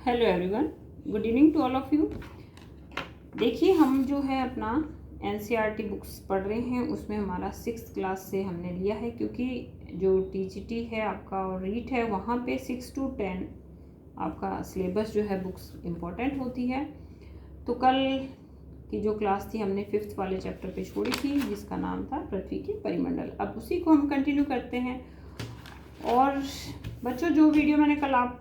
Hello everyone, good evening to all of you. देखिए, हम जो है अपना एनसीईआरटी बुक्स पढ़ रहे हैं, उसमें हमारा 6th क्लास से हमने लिया है, क्योंकि जो टीजीटी है आपका और रीट है वहाँ पे 6 to 10 आपका सिलेबस जो है बुक्स इम्पोर्टेंट होती है। तो कल की जो क्लास थी हमने 5th वाले चैप्टर पे छोड़ी थी, जिसका नाम था पृथ्वी के परिमंडल। अब उसी को हम कंटिन्यू करते हैं। और बच्चों, जो वीडियो मैंने कल आप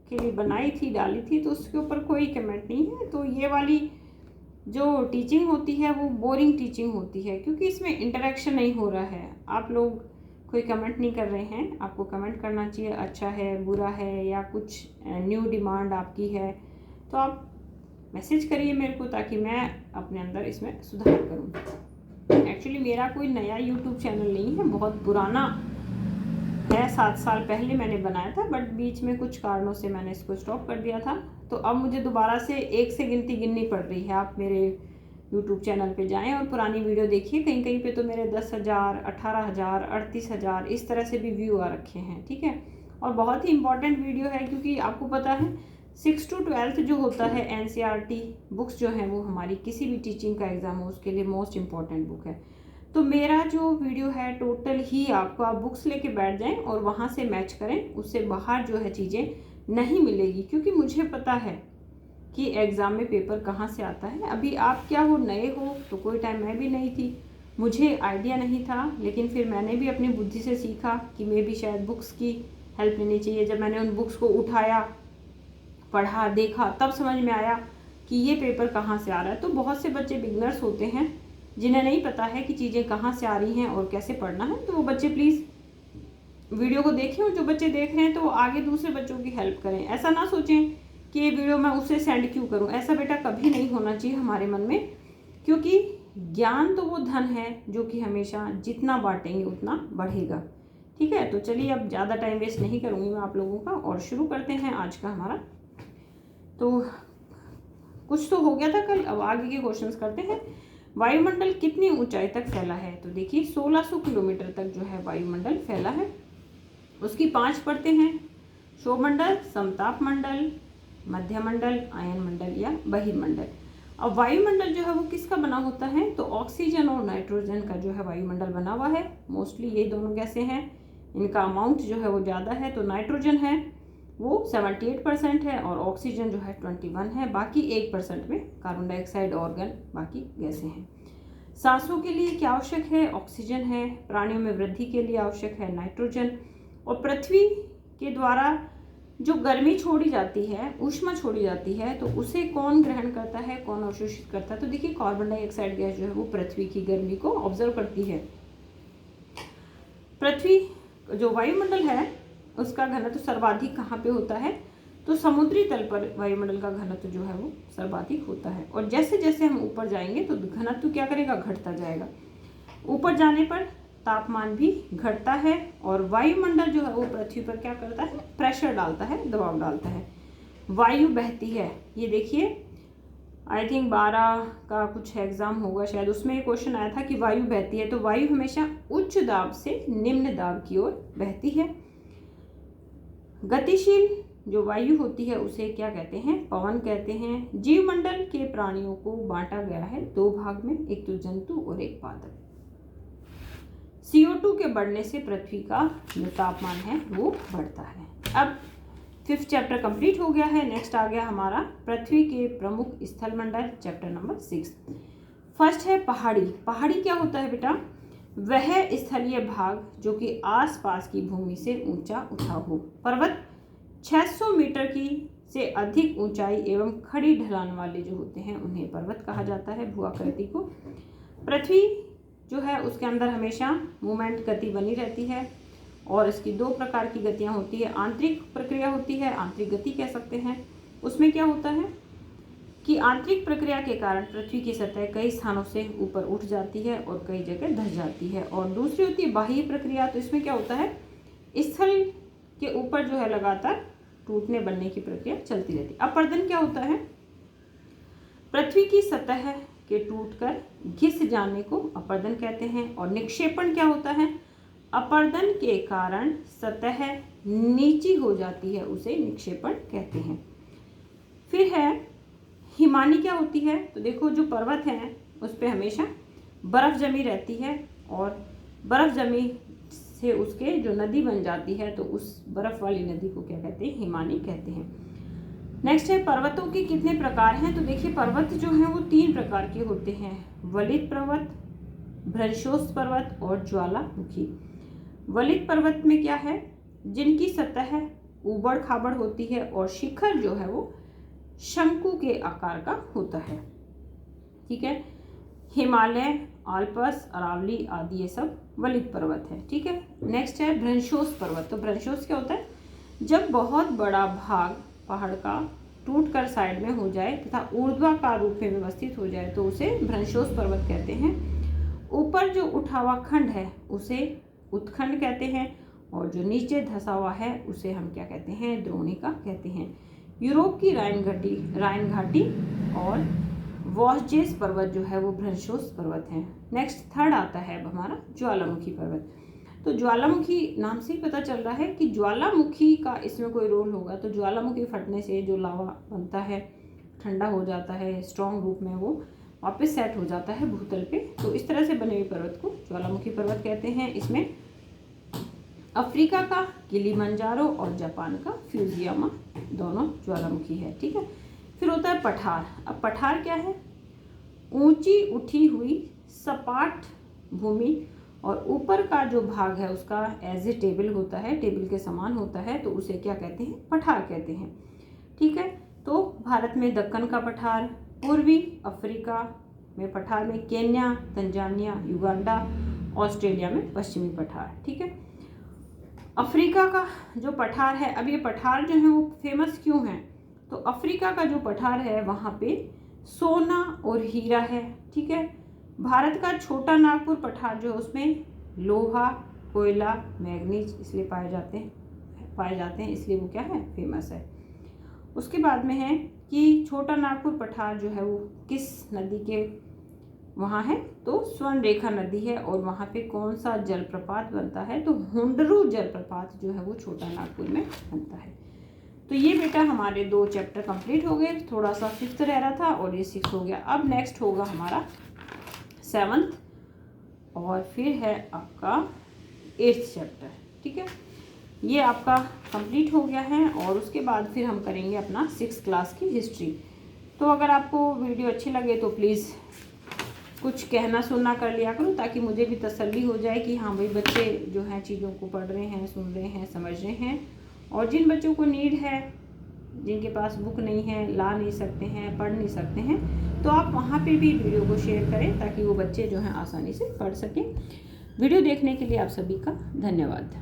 के लिए बनाई थी, डाली थी, तो उसके ऊपर कोई कमेंट नहीं है। तो ये वाली जो टीचिंग होती है वो बोरिंग टीचिंग होती है, क्योंकि इसमें इंटरेक्शन नहीं हो रहा है। आप लोग कोई कमेंट नहीं कर रहे हैं। आपको कमेंट करना चाहिए, अच्छा है, बुरा है, या कुछ न्यू डिमांड आपकी है तो आप मैसेज करिए मेरे को, ताकि मैं अपने अंदर इसमें सुधार करूँ। एक्चुअली मेरा कोई नया यूट्यूब चैनल नहीं है, बहुत पुराना है, 7 साल पहले मैंने बनाया था, बट बीच में कुछ कारणों से मैंने इसको स्टॉप कर दिया था। तो अब मुझे दोबारा से 1 से गिनती गिननी पड़ रही है। आप मेरे यूट्यूब चैनल पे जाएं और पुरानी वीडियो देखिए। कहीं कहीं पे तो मेरे 10,000, 18,000, 38,000 इस तरह से भी व्यू आ रखे हैं, ठीक है। और बहुत ही इंपॉर्टेंट वीडियो है, क्योंकि आपको पता है 6 to 12 जो होता है एनसीईआरटी बुक्स जो हैं वो हमारी किसी भी टीचिंग का एग्ज़ाम हो उसके लिए मोस्ट इम्पॉर्टेंट बुक है। तो मेरा जो वीडियो है टोटल ही आपको, आप बुक्स लेके बैठ जाएं और वहाँ से मैच करें, उससे बाहर जो है चीज़ें नहीं मिलेगी, क्योंकि मुझे पता है कि एग्ज़ाम में पेपर कहाँ से आता है। अभी आप क्या हो, नए हो, तो कोई टाइम मैं भी नहीं थी, मुझे आइडिया नहीं था, लेकिन फिर मैंने भी अपनी बुद्धि से सीखा कि मैं भी शायद बुक्स की हेल्प लेनी चाहिए। जब मैंने उन बुक्स को उठाया, पढ़ा, देखा, तब समझ में आया कि ये पेपर कहाँ से आ रहा है। तो बहुत से बच्चे बिगनर्स होते हैं जिन्हें नहीं पता है कि चीज़ें कहाँ से आ रही हैं और कैसे पढ़ना है। तो वो बच्चे प्लीज़ वीडियो को देखें, और जो बच्चे देख रहे हैं तो आगे दूसरे बच्चों की हेल्प करें। ऐसा ना सोचें कि ये वीडियो मैं उसे सेंड क्यों करूं। ऐसा बेटा कभी नहीं होना चाहिए हमारे मन में, क्योंकि ज्ञान तो वो धन है जो कि हमेशा जितना बांटेंगे उतना बढ़ेगा, ठीक है। तो चलिए, अब ज़्यादा टाइम वेस्ट नहीं करूँगी मैं आप लोगों का, और शुरू करते हैं आज का हमारा। तो कुछ तो हो गया था कल, अब आगे के क्वेश्चंस करते हैं। वायुमंडल कितनी ऊंचाई तक फैला है? तो देखिए 1600 किलोमीटर तक जो है वायुमंडल फैला है। उसकी 5 परतें हैं: शोभमंडल, समताप मंडल, मध्यमंडल, आयनमंडल या बहिर्मंडल। अब वायुमंडल जो है वो किसका बना होता है? तो ऑक्सीजन और नाइट्रोजन का जो है वायुमंडल बना हुआ है। मोस्टली ये दोनों गैसें हैं, इनका अमाउंट जो है वो ज़्यादा है। तो नाइट्रोजन है वो 78% है, और ऑक्सीजन जो है 21 है। बाकी 1% में कार्बन डाइऑक्साइड, ऑर्गन, बाकी गैसें हैं। सांसों के लिए क्या आवश्यक है? ऑक्सीजन है। प्राणियों में वृद्धि के लिए आवश्यक है नाइट्रोजन। और पृथ्वी के द्वारा जो गर्मी छोड़ी जाती है, ऊष्मा छोड़ी जाती है, तो उसे कौन ग्रहण करता है, कौन अवशोषित करता है? तो देखिए, कार्बन डाइऑक्साइड गैस जो है वो पृथ्वी की गर्मी को ऑब्जर्व करती है। पृथ्वी जो वायुमंडल है उसका घनत्व सर्वाधिक कहाँ पे होता है? तो समुद्री तल पर वायुमंडल का घनत्व जो है वो सर्वाधिक होता है। और जैसे जैसे हम ऊपर जाएंगे तो घनत्व क्या करेगा? घटता जाएगा। ऊपर जाने पर तापमान भी घटता है, और वायुमंडल जो है वो पृथ्वी पर क्या करता है? प्रेशर डालता है, दबाव डालता है। वायु बहती है, ये देखिए, आई थिंक 12 का कुछ एग्जाम होगा शायद, उसमें क्वेश्चन आया था कि वायु बहती है। तो वायु हमेशा उच्च दाब से निम्न दाब की ओर बहती है। गतिशील जो वायु होती है उसे क्या कहते हैं? पवन कहते हैं। जीवमंडल के प्राणियों को बांटा गया है 2 भाग में, एक तो जंतु और एक पादप। CO2 के बढ़ने से पृथ्वी का जो तापमान है वो बढ़ता है। अब 5th चैप्टर कंप्लीट हो गया है। नेक्स्ट आ गया हमारा पृथ्वी के प्रमुख स्थल मंडल, चैप्टर नंबर 6। फर्स्ट है पहाड़ी। पहाड़ी क्या होता है बेटा? वह स्थलीय भाग जो कि आसपास की भूमि से ऊंचा उठा हो। पर्वत 600 मीटर की से अधिक ऊंचाई एवं खड़ी ढलान वाले जो होते हैं उन्हें पर्वत कहा जाता है, भूआकृति को। पृथ्वी जो है उसके अंदर हमेशा मूवमेंट, गति बनी रहती है, और इसकी 2 प्रकार की गतियां होती है। आंतरिक प्रक्रिया होती है, आंतरिक गति कह सकते हैं। उसमें क्या होता है कि आंतरिक प्रक्रिया के कारण पृथ्वी की सतह कई स्थानों से ऊपर उठ जाती है और कई जगह धंस जाती है। और दूसरी होती है बाह्य प्रक्रिया। तो इसमें क्या होता है? स्थल के ऊपर जो है लगातार टूटने बनने की प्रक्रिया चलती रहती है। अपर्दन क्या होता है? पृथ्वी की सतह के टूटकर घिस जाने को अपर्दन कहते हैं। और निक्षेपण क्या होता है? अपर्दन के कारण सतह नीची हो जाती है, उसे निक्षेपण कहते हैं। फिर है हिमानी क्या होती है, तो देखो जो पर्वत हैं उस पर हमेशा बर्फ़ जमी रहती है और बर्फ़ जमी से उसके जो नदी बन जाती है तो उस बर्फ़ वाली नदी को क्या कहते हैं, हिमानी कहते हैं। नेक्स्ट है पर्वतों के कितने प्रकार हैं, तो देखिए पर्वत जो हैं वो 3 प्रकार के होते हैं, वलित पर्वत, भ्रंशोस पर्वत और ज्वालामुखी। वलित पर्वत में क्या है, जिनकी सतह ऊबड़ खाबड़ होती है और शिखर जो है वो शंकु के आकार का होता है। ठीक है, हिमालय, आल्प्स, अरावली आदि ये सब वलित पर्वत है। ठीक है, नेक्स्ट है भ्रंशोस पर्वत। तो भ्रंशोस क्या होता है, जब बहुत बड़ा भाग पहाड़ का टूटकर साइड में हो जाए तथा ऊर्ध्वाकार रूप में व्यवस्थित हो जाए तो उसे भ्रंशोस पर्वत कहते हैं। ऊपर जो उठा हुआ खंड है उसे उत्खंड कहते हैं और जो नीचे धंसा हुआ है उसे हम क्या कहते हैं, द्रोणिका कहते हैं। यूरोप की राइन घाटी और वॉस्जेस पर्वत जो है वो भ्रंशोस पर्वत है। नेक्स्ट थर्ड आता है अब हमारा ज्वालामुखी पर्वत। तो ज्वालामुखी नाम से ही पता चल रहा है कि ज्वालामुखी का इसमें कोई रोल होगा। तो ज्वालामुखी फटने से जो लावा बनता है ठंडा हो जाता है, स्ट्रॉन्ग रूप में वो वापस सेट हो जाता है भूतल पे। तो इस तरह से बने हुए पर्वत को ज्वालामुखी पर्वत कहते हैं। इसमें अफ्रीका का किलिमंजारो और जापान का फ्यूजियामा दोनों ज्वालामुखी है। ठीक है, फिर होता है पठार। अब पठार क्या है, ऊंची उठी हुई सपाट भूमि और ऊपर का जो भाग है उसका एज ए टेबल होता है, टेबल के समान होता है, तो उसे क्या कहते हैं, पठार कहते हैं। ठीक है, तो भारत में दक्कन का पठार, पूर्वी अफ्रीका में पठार में केन्या, तंजानिया, युगांडा, ऑस्ट्रेलिया में पश्चिमी पठार। ठीक है, अफ्रीका का जो पठार है, अब ये पठार जो है वो फेमस क्यों है, तो अफ्रीका का जो पठार है वहाँ पे सोना और हीरा है। ठीक है, भारत का छोटा नागपुर पठार जो है उसमें लोहा, कोयला, मैग्नीज इसलिए पाए जाते हैं, इसलिए वो क्या है, फेमस है। उसके बाद में है कि छोटा नागपुर पठार जो है वो किस नदी के वहाँ है, तो स्वर्णरेखा नदी है और वहाँ पे कौन सा जलप्रपात बनता है, तो हुंडरू जलप्रपात जो है वो छोटा नागपुर में बनता है। तो ये बेटा हमारे 2 चैप्टर कंप्लीट हो गए, थोड़ा सा 5th रह रहा था और ये 6 हो गया। अब नेक्स्ट होगा हमारा 7th और फिर है आपका 8th चैप्टर। ठीक है, ये आपका कंप्लीट हो गया है और उसके बाद फिर हम करेंगे अपना 6th क्लास की हिस्ट्री। तो अगर आपको वीडियो अच्छी लगे तो प्लीज़ कुछ कहना सुनना कर लिया करो, ताकि मुझे भी तसल्ली हो जाए कि हाँ भाई बच्चे जो हैं चीज़ों को पढ़ रहे हैं, सुन रहे हैं, समझ रहे हैं। और जिन बच्चों को नीड है, जिनके पास बुक नहीं है, ला नहीं सकते हैं, पढ़ नहीं सकते हैं, तो आप वहाँ पे भी वीडियो को शेयर करें ताकि वो बच्चे जो हैं आसानी से पढ़ सकें। वीडियो देखने के लिए आप सभी का धन्यवाद।